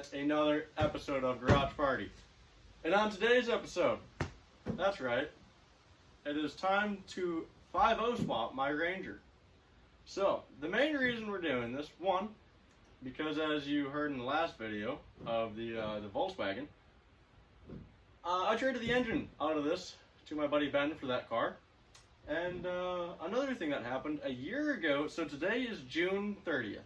yet another episode of Garage Party. And on today's episode, that's right, it is time to 5.0 swap my Ranger. So, the main reason we're doing this, one, because as you heard in the last video of the Volkswagen, I traded the engine out of this to my buddy Ben for that car. And another thing that happened a year ago, so today is June 30th.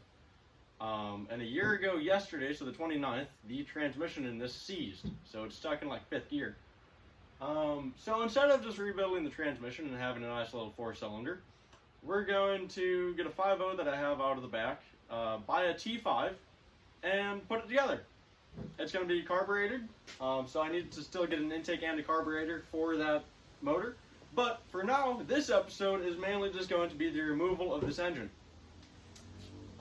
And a year ago yesterday, so the 29th, the transmission in this seized. So it's stuck in like 5th gear. So instead of just rebuilding the transmission and having a nice little 4-cylinder, we're going to get a 5.0 that I have out of the back, buy a T5, and put it together. It's going to be carbureted, so I need to still get an intake and a carburetor for that motor. But for now, this episode is mainly just going to be the removal of this engine.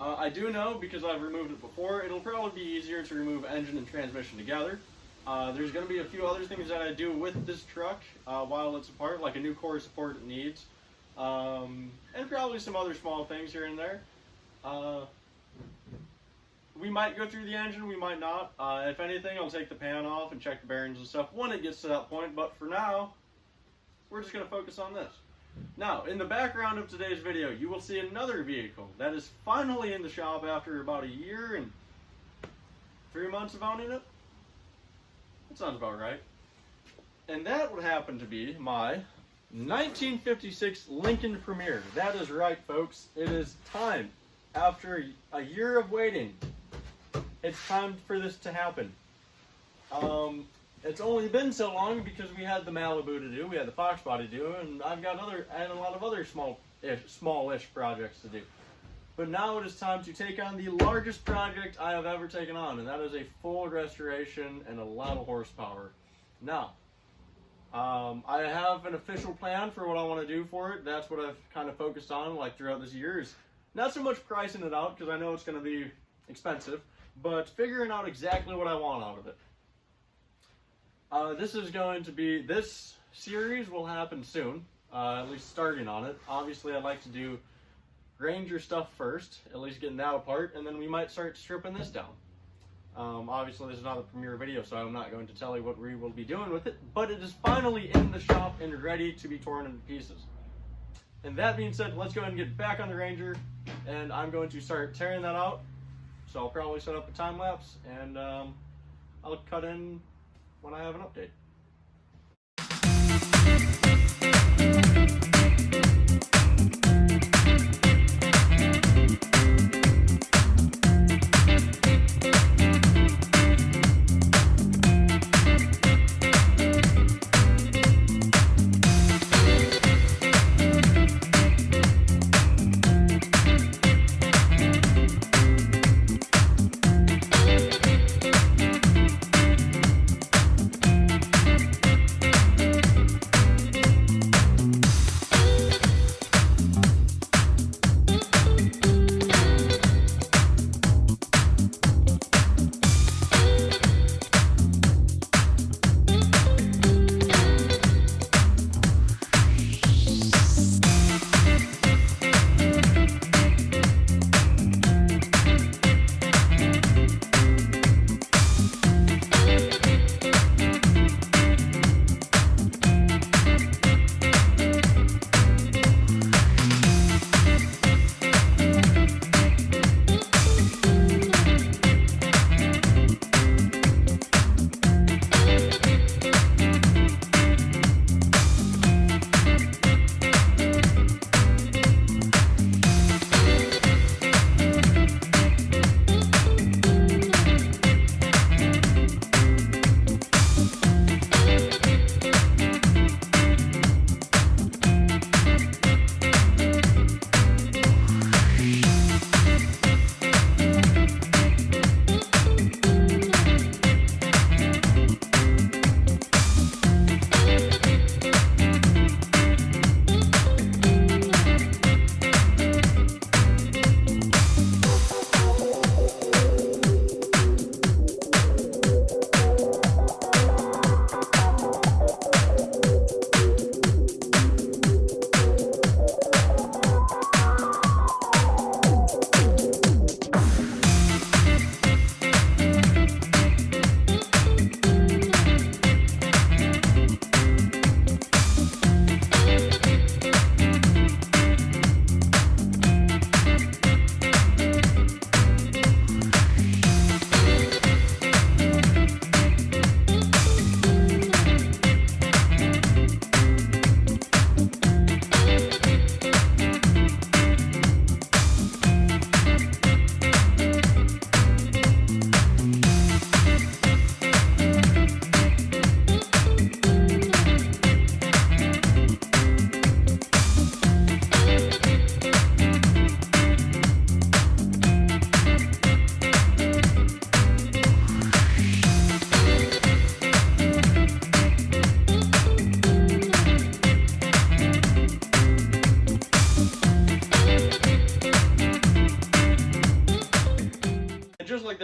I do know, because I've removed it before, it'll probably be easier to remove engine and transmission together. There's going to be a few other things that I do with this truck while it's apart, like a new core support it needs, and probably some other small things here and there. We might go through the engine, we might not. If anything, I'll take the pan off and check the bearings and stuff when it gets to that point, but for now, we're just going to focus on this. Now, in the background of today's video, you will see another vehicle that is finally in the shop after about a year and 3 months of owning it. That sounds about right. And that would happen to be my 1956 Lincoln Premier. That is right, folks. It is time. After a year of waiting, it's time for this to happen. It's only been so long because we had the Malibu to do, we had the Fox body to do, and I've got a lot of other smallish projects to do. But now it is time to take on the largest project I have ever taken on, and that is a full restoration and a lot of horsepower. Now, I have an official plan for what I want to do for it. That's what I've kind of focused on like throughout this year. Is not so much pricing it out, because I know it's going to be expensive, but figuring out exactly what I want out of it. This series will happen soon, at least starting on it. Obviously, I'd like to do Ranger stuff first, at least getting that apart, and then we might start stripping this down. Obviously, this is not a premiere video, so I'm not going to tell you what we will be doing with it, but it is finally in the shop and ready to be torn into pieces. And that being said, let's go ahead and get back on the Ranger, and I'm going to start tearing that out. So I'll probably set up a time lapse, and I'll cut in when I have an update.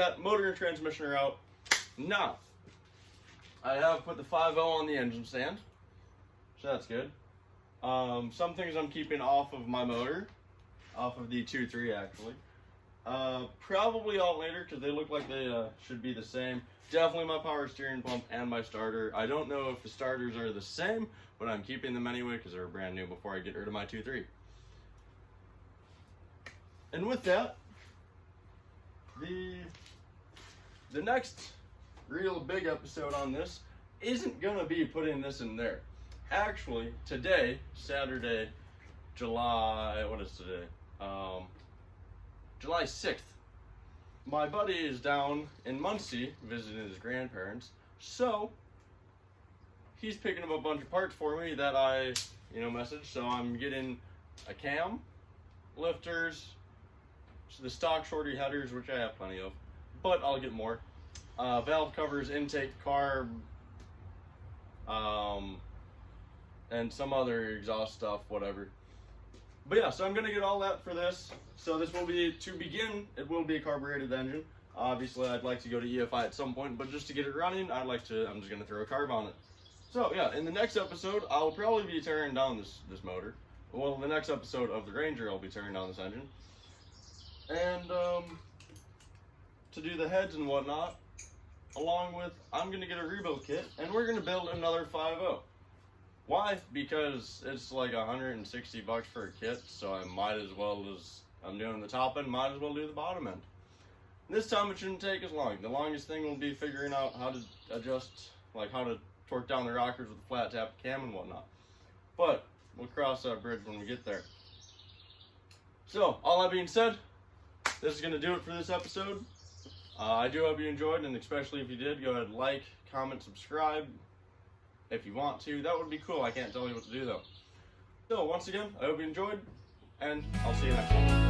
that. Motor and transmission are out. Now, I have put the 5.0 on the engine stand, so that's good. Some things I'm keeping off of my motor, off of the 2.3 actually. Probably all later because they look like they should be the same. Definitely my power steering pump and my starter. I don't know if the starters are the same, but I'm keeping them anyway because they're brand new before I get rid of my 2.3. And with that, the next real big episode on this isn't gonna be putting this in there. Actually, today, Saturday, what is today? July 6th, my buddy is down in Muncie visiting his grandparents, so he's picking up a bunch of parts for me that I, messaged. So I'm getting a cam, lifters, the stock shorty headers, which I have plenty of, but I'll get more. Valve covers, intake, carb, and some other exhaust stuff, whatever. But yeah, so I'm gonna get all that for this. So this will be, to begin, it will be a carbureted engine. Obviously, I'd like to go to EFI at some point, but just to get it running, I'm just gonna throw a carb on it. So yeah, in the next episode, I'll probably be tearing down this motor. Well, the next episode of the Ranger, I'll be tearing down this engine. And to do the heads and whatnot, along with, I'm gonna get a rebuild kit, and we're gonna build another 5.0. Why? Because it's like $160 for a kit, so I might as well, as I'm doing the top end, might as well do the bottom end. This time it shouldn't take as long. The longest thing will be figuring out how to adjust, like how to torque down the rockers with a flat tap cam and whatnot. But we'll cross that bridge when we get there. So, all that being said, this is going to do it for this episode. I do hope you enjoyed, and especially if you did, go ahead and like, comment, subscribe. If you want to, that would be cool. I can't tell you what to do though. So once again, I hope you enjoyed, and I'll see you next time.